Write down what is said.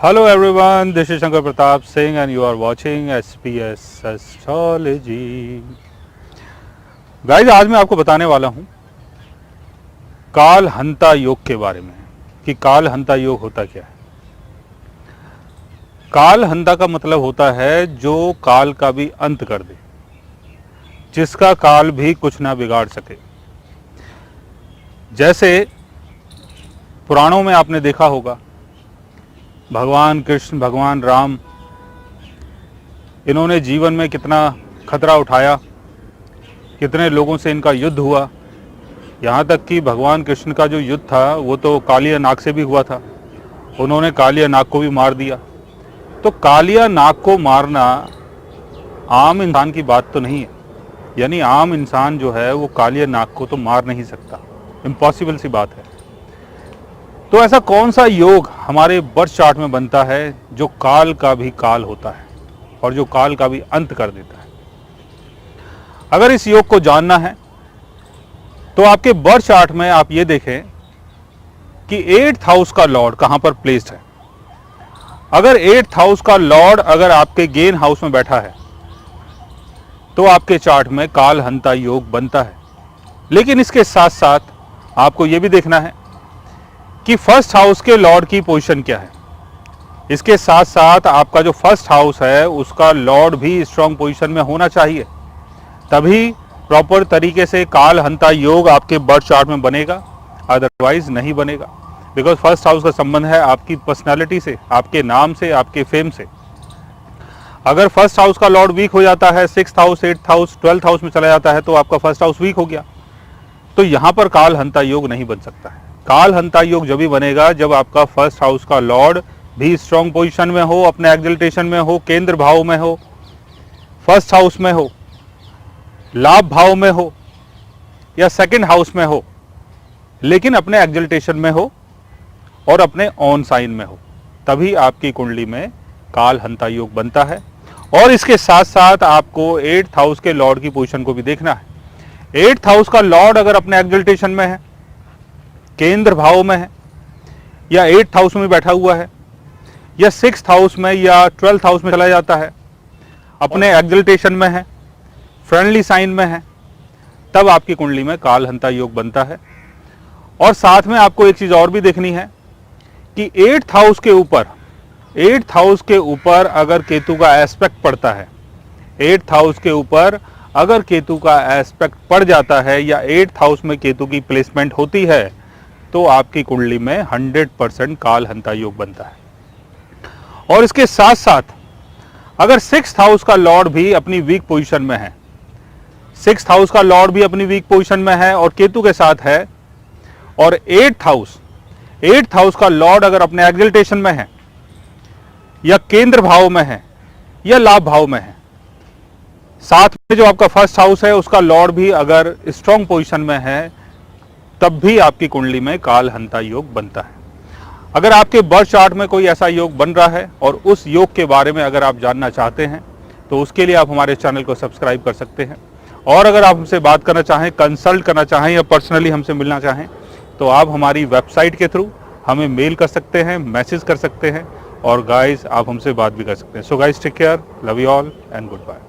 Hello everyone, this is Shankar Pratap Singh and you are watching SPS Astrology. Guys आज मैं आपको बताने वाला हूँ काल हंता योग के बारे में कि काल हंता योग होता क्या है। काल हंता का मतलब होता है जो काल का भी अंत कर दे, जिसका काल भी कुछ ना बिगाड़ सके। जैसे पुराणों में आपने देखा होगा भगवान कृष्ण, भगवान राम, इन्होंने जीवन में कितना खतरा उठाया, कितने लोगों से इनका युद्ध हुआ। यहाँ तक कि भगवान कृष्ण का जो युद्ध था वो तो कालिया नाग से भी हुआ था, उन्होंने कालिया नाग को भी मार दिया। तो कालिया नाग को मारना आम इंसान की बात तो नहीं है, यानी आम इंसान जो है वो कालिया नाग को तो मार नहीं सकता, इम्पॉसिबल सी बात है। तो ऐसा कौन सा योग हमारे बर्थ चार्ट में बनता है जो काल का भी काल होता है और जो काल का भी अंत कर देता है। अगर इस योग को जानना है तो आपके बर्थ चार्ट में आप ये देखें कि 8th हाउस का लॉर्ड कहां पर प्लेस्ड है। अगर 8th हाउस का लॉर्ड अगर आपके गेन हाउस में बैठा है तो आपके चार्ट में काल हंता योग बनता है। लेकिन इसके साथ साथ आपको यह भी देखना है कि फर्स्ट हाउस के लॉर्ड की पोजीशन क्या है। इसके साथ साथ आपका जो फर्स्ट हाउस है उसका लॉर्ड भी स्ट्रांग पोजीशन में होना चाहिए, तभी प्रॉपर तरीके से काल हंता योग आपके बर्थ चार्ट में बनेगा, अदरवाइज नहीं बनेगा। बिकॉज फर्स्ट हाउस का संबंध है आपकी पर्सनैलिटी से, आपके नाम से, आपके फेम से। अगर फर्स्ट हाउस का लॉर्ड वीक हो जाता है, 6th house, 8th house, 12th house में चला जाता है तो आपका फर्स्ट हाउस वीक हो गया, तो यहां पर काल हंता योग नहीं बन सकता है। काल हंता योग जब भी बनेगा जब आपका फर्स्ट हाउस का लॉर्ड भी स्ट्रांग पोजीशन में हो, अपने एक्सल्टेशन में हो, केंद्र भाव में हो, फर्स्ट हाउस में हो, लाभ भाव में हो या सेकंड हाउस में हो, लेकिन अपने एक्सल्टेशन में हो और अपने ऑन साइन में हो, तभी आपकी कुंडली में काल हंता योग बनता है। और इसके साथ साथ आपको 8th हाउस के लॉर्ड की पोजीशन को भी देखना है। 8th हाउस का लॉर्ड अगर अपने एक्सल्टेशन में है, केंद्र भाव में है, या 8th हाउस में बैठा हुआ है, या 6th हाउस में या 12th हाउस में चला जाता है, अपने एक्सल्टेशन में है, फ्रेंडली साइन में है, तब आपकी कुंडली में काल हंता योग बनता है। और साथ में आपको एक चीज और भी देखनी है कि 8th हाउस के ऊपर, 8th हाउस के ऊपर अगर केतु का एस्पेक्ट पड़ता है, 8th हाउस के ऊपर अगर केतु का एस्पेक्ट पड़ जाता है या 8th हाउस में केतु की प्लेसमेंट होती है तो आपकी कुंडली में 100% काल हंता योग बनता है। और इसके साथ साथ अगर 6th हाउस का लॉर्ड भी अपनी वीक पोजीशन में है, 6th हाउस का लॉर्ड भी अपनी वीक पोजीशन में है और केतु के साथ है, और 8th हाउस का लॉर्ड अगर अपने एक्सल्टेशन में है या केंद्र भाव में है या लाभ भाव में है, साथ में जो आपका फर्स्ट हाउस है उसका लॉर्ड भी अगर स्ट्रांग पोजीशन में है, तब भी आपकी कुंडली में काल हंता योग बनता है। अगर आपके बर्थ चार्ट में कोई ऐसा योग बन रहा है और उस योग के बारे में अगर आप जानना चाहते हैं तो उसके लिए आप हमारे चैनल को सब्सक्राइब कर सकते हैं। और अगर आप हमसे बात करना चाहें, कंसल्ट करना चाहें या पर्सनली हमसे मिलना चाहें तो आप हमारी वेबसाइट के थ्रू हमें मेल कर सकते हैं, मैसेज कर सकते हैं, और गाइस आप हमसे बात भी कर सकते हैं। So guys take care, love you all and good bye.